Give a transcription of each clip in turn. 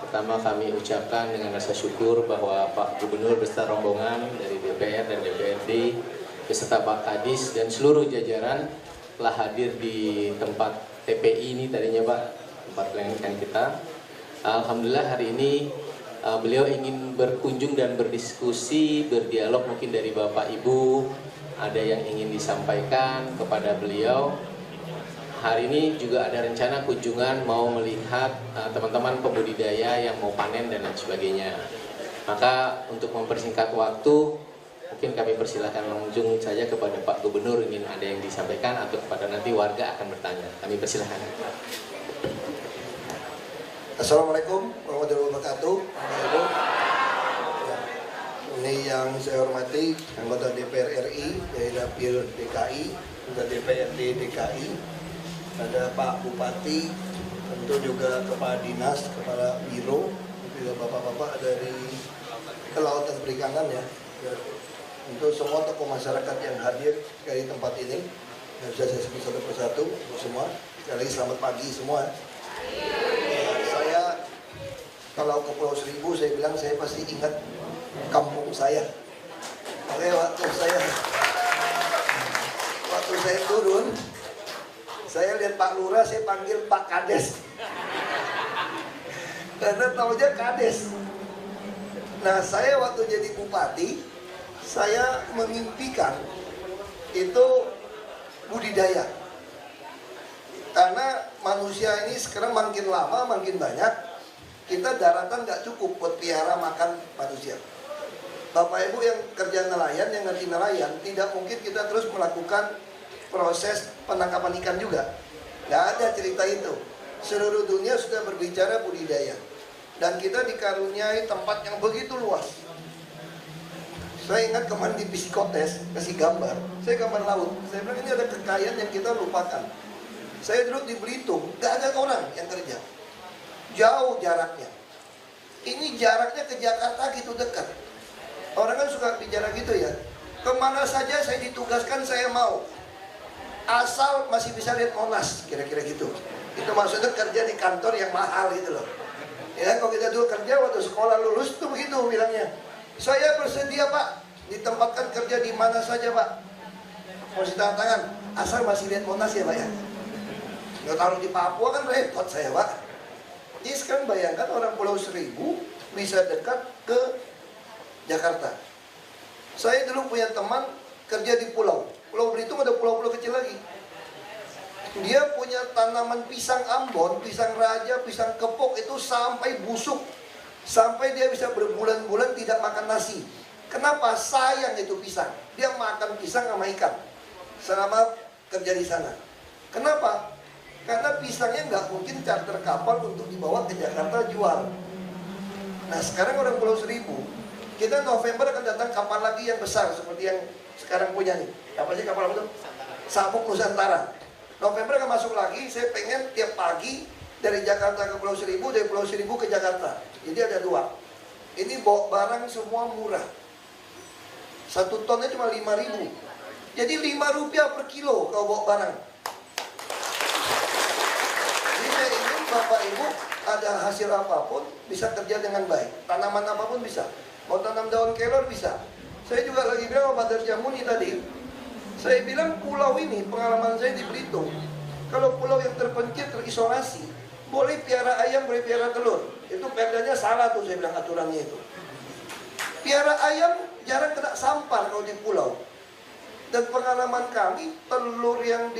Pertama kami ucapkan dengan rasa syukur bahwa Pak Gubernur beserta rombongan dari DPR dan DPRD beserta Pak Kadis dan seluruh jajaran telah hadir di tempat TPI ini tadinya Pak, tempat pelantikan kita. Alhamdulillah hari ini beliau ingin berkunjung dan berdiskusi, berdialog mungkin dari Bapak Ibu, ada yang ingin disampaikan kepada beliau. Hari ini juga ada rencana kunjungan mau melihat teman-teman pembudidaya yang mau panen dan lain sebagainya. Maka untuk mempersingkat waktu, mungkin kami persilahkan langsung saja kepada Pak Gubernur ingin ada yang disampaikan atau kepada nanti warga akan bertanya. Kami persilahkan. Assalamualaikum warahmatullahi wabarakatuh. Ini yang saya hormati anggota DPR RI dari Dapil DKI, anggota DPRD DKI, ada Pak Bupati, tentu juga Kepala Dinas, Kepala Biro, juga bapak-bapak dari Kelautan Perikanan ya. Untuk semua tokoh masyarakat yang hadir dari tempat ini, yang bisa saya sebut satu persatu semua. Sekali lagi selamat pagi semua. Saya kalau ke Pulau Seribu, saya bilang saya pasti ingat kampung saya. Makanya waktu saya turun, saya lihat Pak Lurah, saya panggil Pak Kades. Karena taunya Kades. Nah, saya waktu jadi bupati, saya memimpikan itu budidaya. Karena manusia ini sekarang makin lama, makin banyak, kita daratan nggak cukup buat pelihara makan manusia. Bapak Ibu yang kerja nelayan, yang ngerti nelayan, tidak mungkin kita terus melakukan proses penangkapan ikan juga. Nggak ada cerita itu. Seluruh dunia sudah berbicara budidaya. Dan kita dikaruniai tempat yang begitu luas. Saya ingat kemarin di Psikotes, kasih gambar. Saya gambar laut. Saya bilang ini ada kekayaan yang kita lupakan. Saya duduk di Belitung, nggak ada orang yang kerja. Jauh jaraknya. Ini jaraknya ke Jakarta gitu dekat. Orang kan suka bicara gitu ya. Kemana saja saya ditugaskan saya mau. Asal masih bisa lihat Monas, kira-kira gitu. Itu maksudnya kerja di kantor yang mahal gitu loh. Ya, kalau kita dulu kerja waktu sekolah lulus tuh begitu bilangnya. Saya bersedia Pak, ditempatkan kerja di mana saja Pak. Masih tanda tangan, asal masih lihat Monas ya Pak ya. Nggak taruh di Papua kan repot saya Pak. Jadi sekarang bayangkan orang Pulau Seribu bisa dekat ke Jakarta. Saya dulu punya teman kerja di Pulau Belitung, ada pulau-pulau kecil lagi. Dia punya tanaman pisang Ambon, pisang raja, pisang kepok itu sampai busuk. Sampai dia bisa berbulan-bulan tidak makan nasi. Kenapa? Sayang itu pisang. Dia makan pisang sama ikan selama kerja di sana. Kenapa? Karena pisangnya nggak mungkin charter kapal untuk dibawa ke Jakarta jual. Nah sekarang orang Pulau Seribu, kita November akan datang kapal lagi yang besar seperti yang sekarang punya nih. Apa sih kapal apa itu? Sabuk Nusantara. November akan masuk lagi. Saya pengen tiap pagi dari Jakarta ke Pulau Seribu, dari Pulau Seribu ke Jakarta. Jadi ada dua. Ini bawa barang semua murah. 1 tonnya cuma 5.000. Jadi 5 rupiah per kilo kalau bawa barang. Jadi saya ingin Bapak Ibu ada hasil apapun bisa kerja dengan baik. Tanaman apapun bisa. Mau tanam daun kelor bisa. Saya juga lagi bilang sama Pak Darjamuni tadi. Saya bilang pulau ini, pengalaman saya di Belitung, kalau pulau yang terpencil, terisolasi, boleh piara ayam, boleh piara telur. Itu perdanya salah tuh, saya bilang aturannya itu. Piara ayam jarang kena sampar kalau di pulau. Dan pengalaman kami, telur yang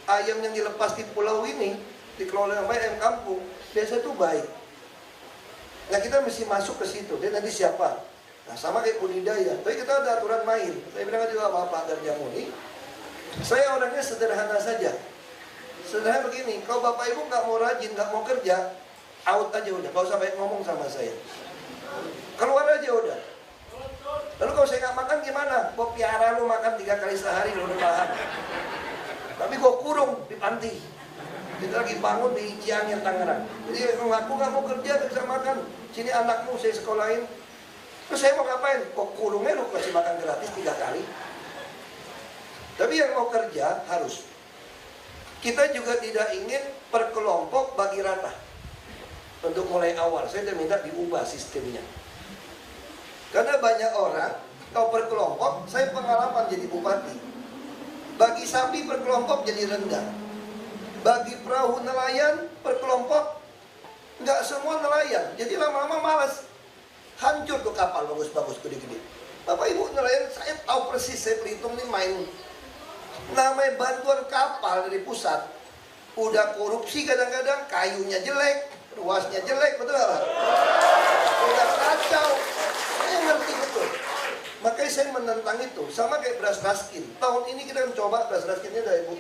ayam yang dilepas di pulau ini, dikelola sama ayam kampung, biasa tuh baik. Nah kita mesti masuk ke situ, dia nanti siapa? Nah sama kayak budidaya, tapi kita ada aturan main. Saya bilang juga sama Pak Darjamuni, saya orangnya sederhana saja. Sederhana begini, kalau Bapak Ibu nggak mau rajin, nggak mau kerja, out aja udah, nggak usah banyak ngomong sama saya. Keluar aja udah. Lalu kalau saya nggak makan gimana? Gue piara lu makan 3 kali sehari, lu udah paham. Tapi gue kurung di panti. Kita lagi bangun di Cianjur, Tangerang. Jadi aku nggak mau kerja, nggak bisa makan. Sini anakmu saya sekolahin. Terus saya mau ngapain? Kok kurungnya lu kasih makan gratis 3 kali? Tapi yang mau kerja harus. Kita juga tidak ingin per kelompok bagi rata. untuk mulai awal. Saya udah minta diubah sistemnya. Karena banyak orang, kalau per kelompok, saya pengalaman jadi bupati. Bagi sapi per kelompok jadi rendah. Bagi perahu nelayan per kelompok, nggak semua nelayan. Jadi lama-lama malas. Hancur tuh kapal bagus-bagus, gede-gede. Bapak Ibu nelayan, saya tahu persis, saya perhitung nih main. Namanya bantuan kapal dari pusat. Udah korupsi kadang-kadang, kayunya jelek, ruasnya jelek, betul nggak? Udah kacau. Saya ngerti betul. Makanya saya menentang itu. Sama kayak beras raskin. Tahun ini kita coba beras raskinnya dari Ibu.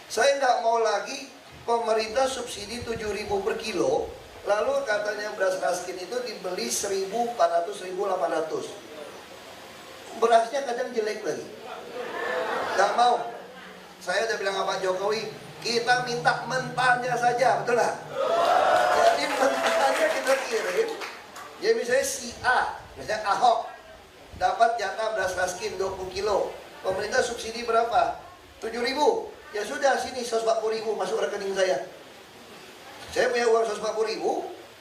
Saya nggak mau lagi pemerintah subsidi 7.000 per kilo. Lalu katanya beras raskin itu dibeli 1.400, 1.800. Berasnya kadang jelek lagi. Nggak mau. Saya udah bilang sama Pak Jokowi, kita minta mentahnya saja, betul nggak? Jadi mentahnya kita kirim. Ya misalnya si A, misalnya Ahok, dapat jatah beras raskin 20 kilo. Pemerintah subsidi berapa? 7.000. Ya sudah, sini 140.000 masuk rekening saya. Saya punya uang 140.000.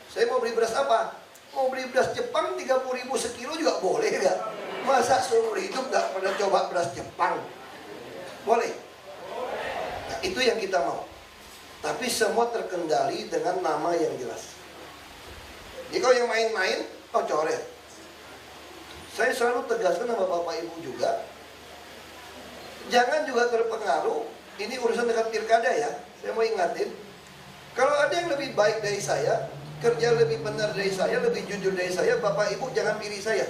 Saya mau beli beras apa? Mau beli beras Jepang 30.000 sekilo juga boleh nggak? Masa seumur hidup nggak pernah coba beras Jepang? Boleh. Nah, itu yang kita mau. Tapi semua terkendali dengan nama yang jelas. Jadi kalau yang main-main, oh coret. Saya selalu tegaskan sama Bapak Ibu juga, jangan juga terpengaruh. Ini urusan dekat pilkada ya. Saya mau ingatin, kalau ada yang lebih baik dari saya, kerja lebih benar dari saya, lebih jujur dari saya, Bapak Ibu jangan pilih saya.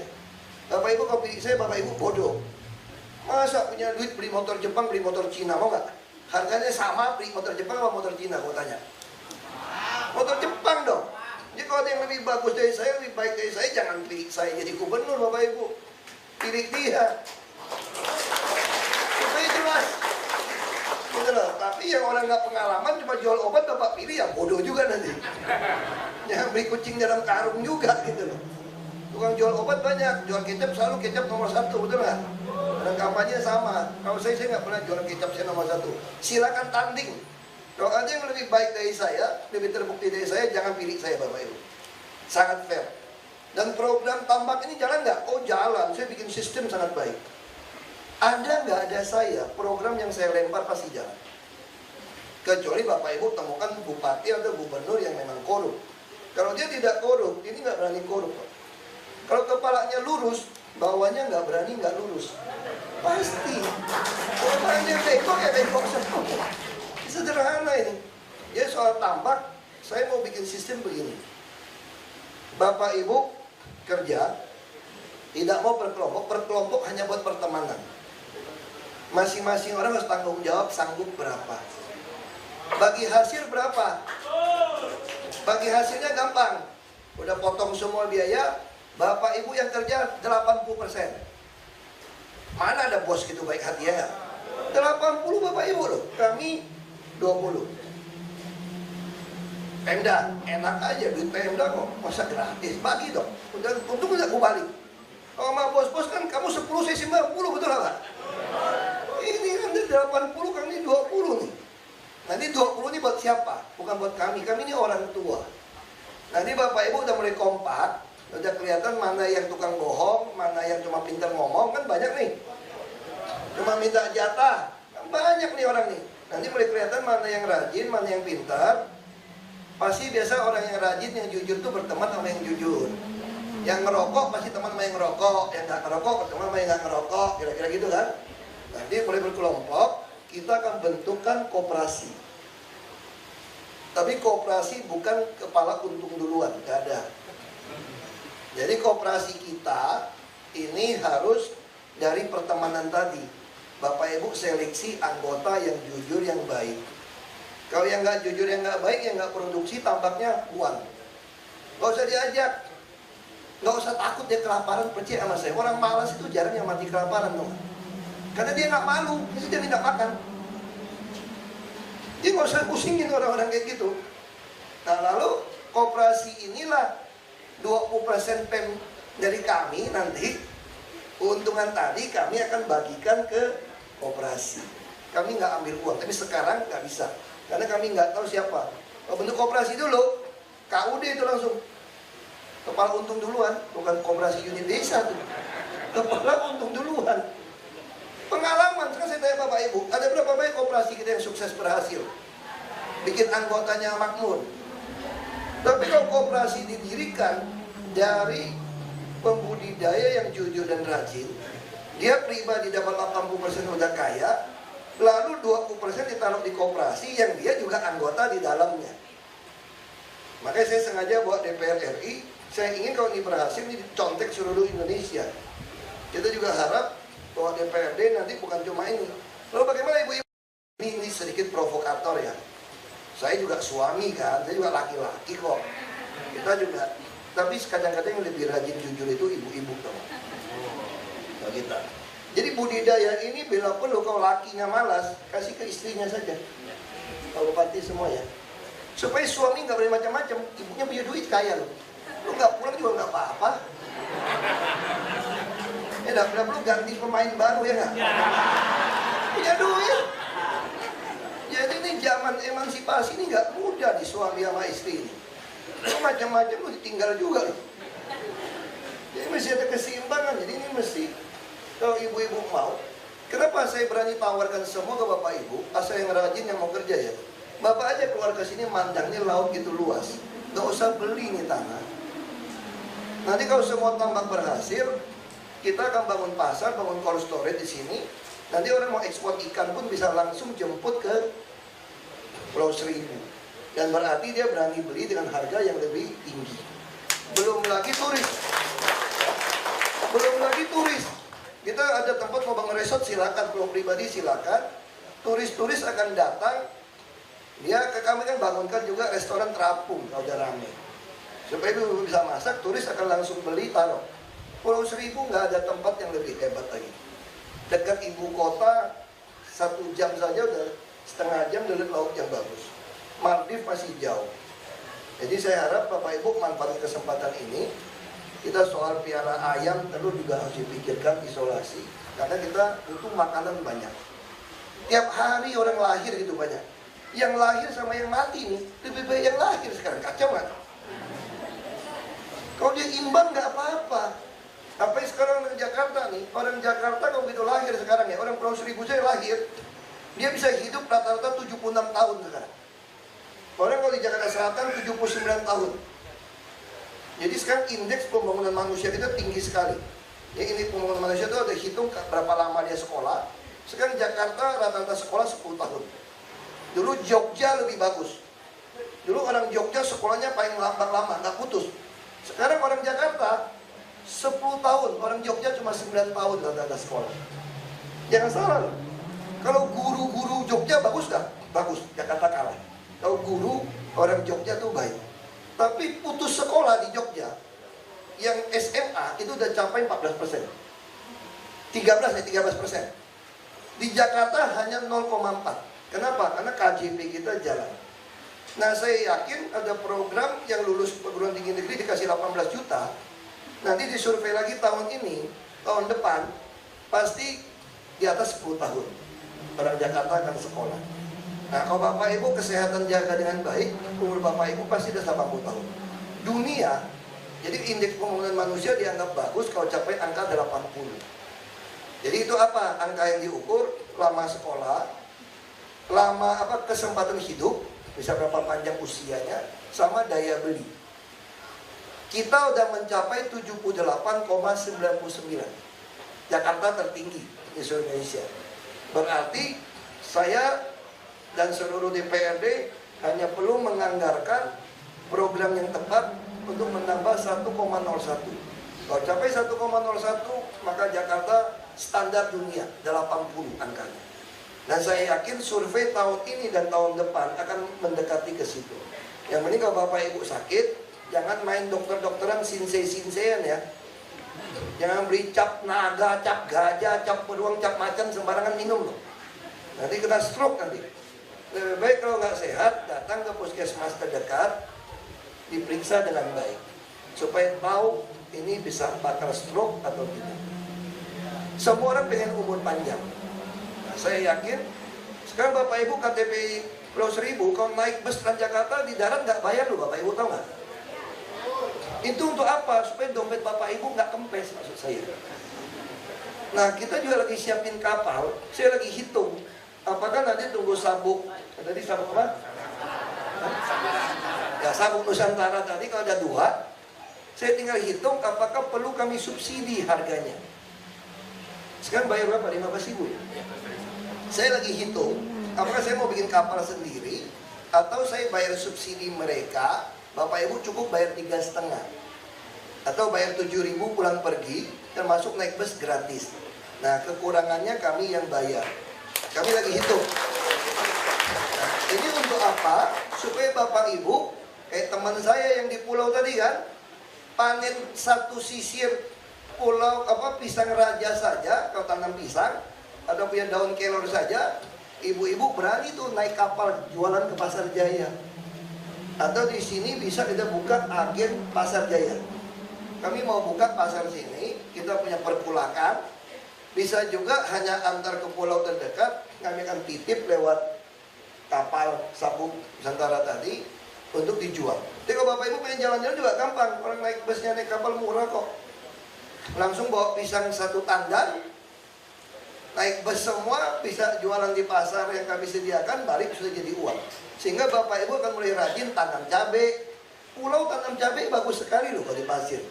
Bapak Ibu kalau pilih saya, Bapak Ibu bodoh. Masa punya duit beli motor Jepang, beli motor Cina, mau nggak? Harganya sama, beli motor Jepang sama motor Cina, mau tanya. Motor Jepang dong. Jadi kalau ada yang lebih bagus dari saya, lebih baik dari saya, jangan pilih saya jadi gubernur, Bapak Ibu. Pilih dia. Supaya jelas. Gitu loh. Tapi yang orang nggak pengalaman cuma jual obat, Bapak pilih, ya bodoh juga nanti. Jangan beli kucing dalam karung juga, gitu loh. Tukang jual obat banyak, jual kecap selalu kecap nomor 1, betul nggak? Dan kampanye sama. Kalau saya nggak pernah jual kecap saya nomor 1. Silakan tanding. Kalau ada yang lebih baik dari saya, lebih terbukti dari saya, jangan pilih saya, Bapak Ibu. Sangat fair. Dan program tambak ini jalan nggak? Oh jalan, saya bikin sistem sangat baik. Ada nggak ada saya, program yang saya lempar pasti jalan. Kecuali Bapak Ibu temukan bupati atau gubernur yang memang korup. Kalau dia tidak korup, ini nggak berani korup. Kalau kepalanya lurus, bawahnya nggak berani nggak lurus. Pasti. Kalau kepalanya bengkok ya bengkok semua. Sederhana ini. Ya soal tambak, saya mau bikin sistem begini. Bapak Ibu kerja, tidak mau per kelompok hanya buat pertemanan. Masing-masing orang harus tanggung jawab sanggup berapa. Bagi hasil berapa? Bagi hasilnya gampang. Udah potong semua biaya, Bapak Ibu yang kerja 80%. Mana ada bos gitu baik hati ya? 80 Bapak Ibu loh. Kami 20. Pemda, enak aja duit Pemda kok, masa gratis, bagi dong. Udah, untung udah gue balik. Kalau sama bos-bos kan kamu 10, saya 90, betul nggak? Ini kan 80, kami 20 nih. Nanti 20 ini buat siapa? Bukan buat kami ini orang tua. Nanti Bapak Ibu udah mulai kompak, udah kelihatan mana yang tukang bohong, mana yang cuma pintar ngomong, kan banyak nih. Cuma minta jatah, kan banyak nih orang nih. Nanti mulai kelihatan mana yang rajin, mana yang pintar. Pasti biasa orang yang rajin, yang jujur tuh berteman sama yang jujur. Yang ngerokok pasti teman sama yang ngerokok. Yang nggak ngerokok berteman sama yang nggak ngerokok. Kira-kira gitu kan. Nanti mulai berkelompok, kita akan bentukkan koperasi. Tapi koperasi bukan kepala untung duluan, nggak ada. Jadi koperasi kita ini harus dari pertemanan tadi. Bapak Ibu seleksi anggota yang jujur, yang baik. Kalau yang nggak jujur, yang nggak baik, yang nggak produksi, tampaknya buang. Nggak usah diajak. Nggak usah takut dia kelaparan, percaya sama saya. Orang malas itu jarang yang mati kelaparan dong. Karena dia nggak malu, dia minta makan. Dia nggak usah pusingin orang-orang kayak gitu. Nah lalu koperasi inilah 20% dari kami nanti. Keuntungan tadi kami akan bagikan ke koperasi. Kami nggak ambil uang, tapi sekarang nggak bisa. Karena kami nggak tahu siapa. Kalau bentuk koperasi dulu, KUD itu langsung. Kepala untung duluan, bukan koperasi unit desa tuh. Kepala untung duluan. Pengalaman, sekarang saya tanya Bapak Ibu, ada berapa banyak koperasi kita yang sukses berhasil? Bikin anggotanya makmur. Tapi kalau koperasi didirikan dari pembudidaya yang jujur dan rajin, dia pribadi dapat 80% udah kaya, lalu 20% ditaruh di koperasi yang dia juga anggota di dalamnya. Makanya saya sengaja buat DPR RI, saya ingin kalau ini berhasil, ini dicontek seluruh Indonesia. Kita juga harap bahwa DPRD nanti bukan cuma ini. Lalu bagaimana ibu-ibu? Ini sedikit provokator ya. Saya juga suami kan, saya juga laki-laki kok. Kita juga, tapi kadang-kadang yang lebih rajin jujur itu ibu-ibu teman. Nah, kita. Jadi budidaya ini bila perlu kalau lakinya malas, kasih ke istrinya saja. Kalau pati semua ya. Supaya suami nggak boleh macam-macam, ibunya punya duit kaya loh. Lu nggak pulang juga nggak apa-apa. Ya udah perlu ganti pemain baru ya nggak? Punya duit. Jadi ini zaman emansipasi ini nggak mudah di suami sama istri ini. Macam-macam lu ditinggal juga loh. Jadi mesti ada keseimbangan. Jadi ini mesti kalau ibu-ibu mau. Kenapa saya berani tawarkan semua ke bapak ibu? Asal yang rajin yang mau kerja ya. Bapak aja keluar ke sini mandangnya laut gitu luas. Nggak usah beli nih tanah. Nanti kalau semua tambak berhasil, kita akan bangun pasar, bangun cold storage di sini. Nanti orang mau ekspor ikan pun bisa langsung jemput ke Pulau Seribu. Dan berarti dia berani beli dengan harga yang lebih tinggi. Belum lagi turis. Belum lagi turis. Kita ada tempat mau bangun resort, silakan. Kalau pribadi silakan. Turis-turis akan datang. Dia ke kami kan bangunkan juga restoran terapung kalau udah rame. Supaya itu bisa masak, turis akan langsung beli taruh. Pulau Seribu nggak ada tempat yang lebih hebat lagi. Dekat ibu kota 1 jam saja udah setengah jam dari laut yang bagus. Maldives masih jauh. Jadi saya harap Bapak Ibu manfaatkan kesempatan ini. Kita soal piara ayam tentu juga harus dipikirkan isolasi. Karena kita butuh makanan banyak. Tiap hari orang lahir gitu banyak. Yang lahir sama yang mati nih lebih baik yang lahir sekarang. Kacau nggak? Kalau dia imbang nggak apa-apa. Sampai sekarang di Jakarta nih, orang Jakarta kalau begitu lahir sekarang ya, orang Pulau Seribu saya lahir, dia bisa hidup rata-rata 76 tahun sekarang. Orang kalau di Jakarta Selatan 79 tahun. Jadi sekarang indeks pembangunan manusia kita tinggi sekali. Ya, ini pembangunan manusia itu ada hitung berapa lama dia sekolah. Sekarang Jakarta rata-rata sekolah 10 tahun. Dulu Jogja lebih bagus. Dulu orang Jogja sekolahnya paling lama, nggak putus. Sekarang orang Jakarta 10 tahun, orang Jogja cuma 9 tahun rata-rata sekolah. Jangan salah loh. Kalau guru-guru Jogja bagus nggak? Bagus, Jakarta kalah. Kalau guru orang Jogja tuh baik. Tapi putus sekolah di Jogja, yang SMA itu udah capai 14%. 13%. Di Jakarta hanya 0,4. Kenapa? Karena KJP kita jalan. Nah, saya yakin ada program yang lulus perguruan tinggi negeri dikasih 18 juta. Nanti disurvei lagi tahun ini, tahun depan, pasti di atas 10 tahun. Orang Jakarta akan sekolah. Nah, kalau Bapak Ibu kesehatan jaga dengan baik, umur Bapak Ibu pasti sudah 80 tahun. Dunia, jadi indeks pembangunan manusia dianggap bagus kalau capai angka 80. Jadi itu apa? Angka yang diukur, lama sekolah, lama kesempatan hidup, bisa berapa panjang usianya, sama daya beli. Kita udah mencapai 78,99. Jakarta tertinggi di seluruh Indonesia. Berarti saya dan seluruh DPRD hanya perlu menganggarkan program yang tepat untuk menambah 1,01. Kalau capai 1,01, maka Jakarta standar dunia 80 angkanya. Dan saya yakin survei tahun ini dan tahun depan akan mendekati ke situ. Yang penting kalau Bapak Ibu sakit, jangan main dokter-dokteran sinse-sinsean ya. Jangan beli cap naga, cap gajah, cap beruang, cap macan sembarangan minum loh. Nanti kena stroke nanti. Lebih baik kalau nggak sehat, datang ke puskesmas terdekat, diperiksa dengan baik. Supaya tahu ini bisa bakal stroke atau tidak. Semua orang pengen umur panjang. Nah, saya yakin, sekarang Bapak Ibu KTP Pulau Seribu, kalau naik bus Transjakarta di darat nggak bayar loh Bapak Ibu, tahu nggak? Itu untuk apa? Supaya dompet Bapak Ibu nggak kempes, maksud saya. Nah, kita juga lagi siapin kapal. Saya lagi hitung, apakah nanti tunggu sabuk, tadi sabuk apa? Ya, sabuk Nusantara tadi kalau ada 2, saya tinggal hitung apakah perlu kami subsidi harganya. Sekarang bayar berapa? 15.000 ya? Saya lagi hitung, apakah saya mau bikin kapal sendiri atau saya bayar subsidi mereka, Bapak Ibu cukup bayar 3,5, atau bayar 7.000 pulang pergi, termasuk naik bus gratis. Nah, kekurangannya kami yang bayar. Kami lagi hitung. Nah, ini untuk apa? Supaya Bapak Ibu, kayak teman saya yang di pulau tadi kan, panen satu sisir pulau pisang raja saja, kalau tanam pisang atau punya daun kelor saja, ibu-ibu berani tuh naik kapal jualan ke Pasar Jaya. Atau di sini bisa kita buka agen Pasar Jaya. Kami mau buka pasar sini, kita punya perpulakan. Bisa juga hanya antar ke pulau terdekat, kami akan titip lewat kapal sabuk Nusantara tadi untuk dijual. Jadi kalau Bapak Ibu pengen jalan-jalan juga gampang. Orang naik busnya, naik kapal murah kok. Langsung bawa pisang 1 tandan, naik bus semua, bisa jualan di pasar yang kami sediakan, balik sudah jadi uang. Sehingga Bapak Ibu akan mulai rajin tanam cabai. Pulau tanam cabai bagus sekali loh kalau di pasir.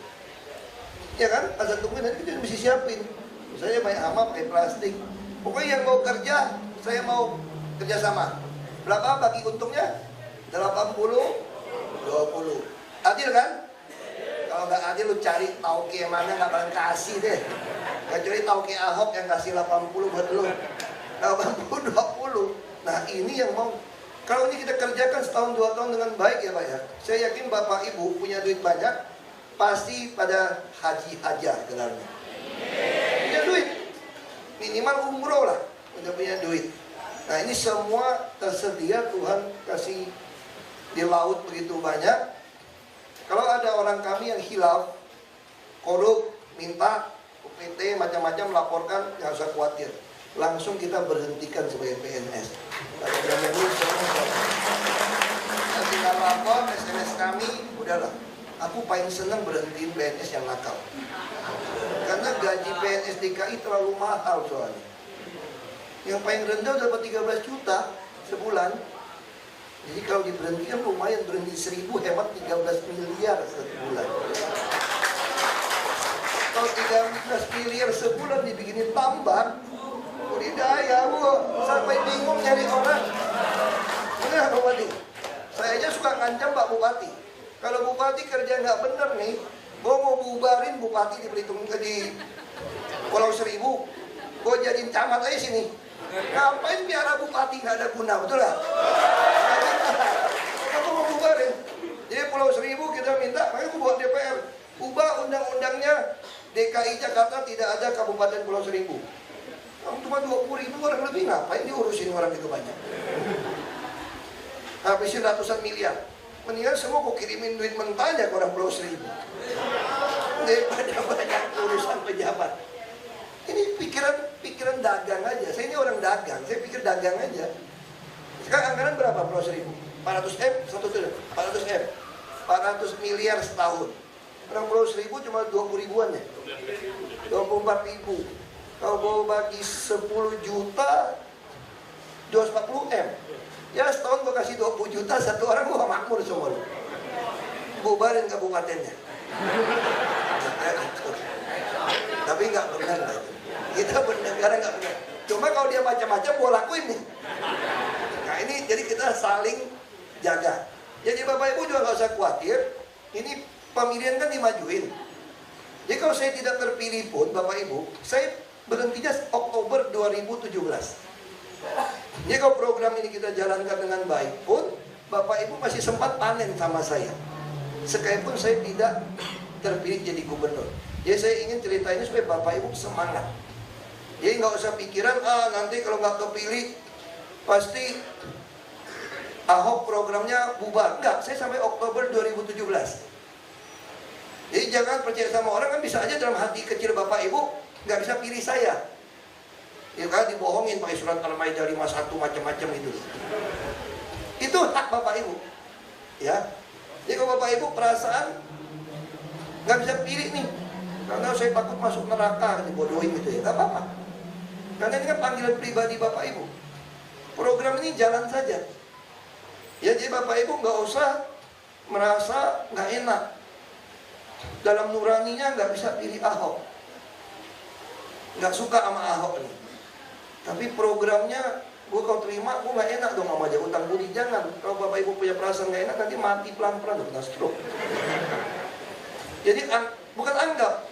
Ya kan? Asal tungguin nanti kita mesti siapin. Misalnya banyak hama pakai plastik. Pokoknya yang mau kerja, saya mau kerjasama. Berapa bagi untungnya? 80, 20. Adil kan? Kalau nggak adil lu cari tauke yang mana nggak bakalan kasih deh. Kecuali tauke Ahok yang kasih 80 buat lu. 80, 20. Nah ini yang mau. Kalau ini kita kerjakan setahun 2 tahun dengan baik ya Pak ya. Saya yakin Bapak Ibu punya duit banyak, pasti pada haji aja gelarnya. Punya duit. Minimal umroh lah. Udah punya duit. Nah ini semua tersedia, Tuhan kasih di laut begitu banyak. Kalau ada orang kami yang hilaf, korup, minta UPT macam-macam laporkan, nggak usah khawatir. Langsung kita berhentikan sebagai PNS. Tinggal lapor, SMS kami, udahlah. Aku paling senang berhentiin PNS yang nakal. Karena gaji PNS DKI terlalu mahal soalnya. Yang paling rendah dapat 13 juta sebulan. Jadi kalau diberhentikan lumayan, berhenti 1.000 hemat 13 miliar sebulan. Kalau 13 miliar sebulan dibikinin tambak, budidaya, sampai bingung nyari orang. Benar Pak Bupati? Saya aja suka ngancam Pak Bupati. Kalau Bupati kerja nggak bener nih, gue mau bubarin Bupati di Belitung, di Pulau Seribu, gue jadiin camat aja sini. Ngapain biara Bupati nggak ada guna, betul lah? Aku mau bubarin. Jadi Pulau Seribu kita minta, makanya aku buat DPR, ubah undang-undangnya DKI Jakarta tidak ada Kabupaten Pulau Seribu. Cuma 20.000 orang lebih, ngapain diurusin orang itu banyak? Habisin ratusan miliar. Mendingan semua kok kirimin duit mentahnya ke orang Pulau Seribu. Daripada banyak urusan pejabat. Ini pikiran dagang aja. Saya ini orang dagang, saya pikir dagang aja. Sekarang anggaran berapa Pulau Seribu? 400 M, 1 triliun, 400 M, 400 miliar setahun. Orang Pulau Seribu cuma 20 ribuan ya, 24 ribu. Kalau mau bagi 10 juta, 240 M. Ya setahun gue kasih 20 juta, satu orang gue makmur semua. Bubarin kabupatennya. Tapi nggak benar lah itu. Kita bernegara nggak benar. Cuma kalau dia macam-macam gue lakuin nih. Nah ini jadi kita saling jaga. Jadi Bapak Ibu juga nggak usah khawatir. Ini pemilihan kan dimajuin. Jadi kalau saya tidak terpilih pun Bapak Ibu, saya berhentinya Oktober 2017. Jadi kalau program ini kita jalankan dengan baik pun, Bapak Ibu masih sempat panen sama saya. Sekalipun saya tidak terpilih jadi gubernur. Jadi saya ingin cerita ini supaya Bapak Ibu semangat. Jadi nggak usah pikiran, nanti kalau nggak kepilih pasti Ahok programnya bubar. Enggak, saya sampai Oktober 2017. Jadi jangan percaya sama orang, kan bisa aja dalam hati kecil Bapak Ibu nggak bisa pilih saya. Ya kan dibohongin pakai surat Al-Maidah 51 macam-macam itu. Itu hak Bapak Ibu. Ya. Jadi kalau Bapak Ibu perasaan nggak bisa pilih nih, karena saya takut masuk neraka, dibodohin gitu ya, nggak apa-apa. Karena ini kan panggilan pribadi Bapak Ibu. Program ini jalan saja. Ya, jadi Bapak Ibu nggak usah merasa nggak enak. Dalam nuraninya nggak bisa pilih Ahok. Nggak suka sama Ahok nih. Tapi programnya, gue kalau terima, gue nggak enak dong sama dia, utang budi. Jangan. Kalau Bapak Ibu punya perasaan nggak enak, nanti mati pelan-pelan, kena stroke. Jadi bukan anggap.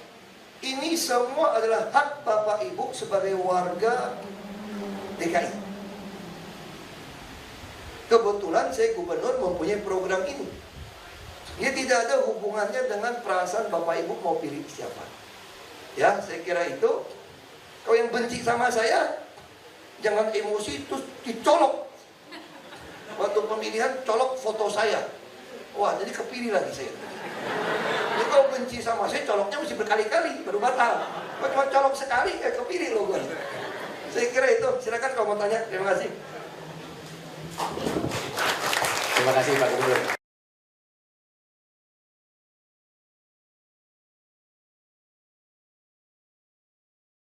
Ini semua adalah hak Bapak Ibu sebagai warga DKI. Kebetulan saya gubernur mempunyai program ini. Dia tidak ada hubungannya dengan perasaan Bapak Ibu mau pilih siapa. Ya, saya kira itu. Kalau yang benci sama saya, jangan emosi terus dicolok. Waktu pemilihan colok foto saya. Wah, jadi kepilih lagi saya. Jadi kalau benci sama saya, coloknya mesti berkali-kali baru batal. Kalau cuma colok sekali, kepilih loh gue. Saya kira itu. Silakan kalau mau tanya. Terima kasih. Terima kasih Pak Gubernur.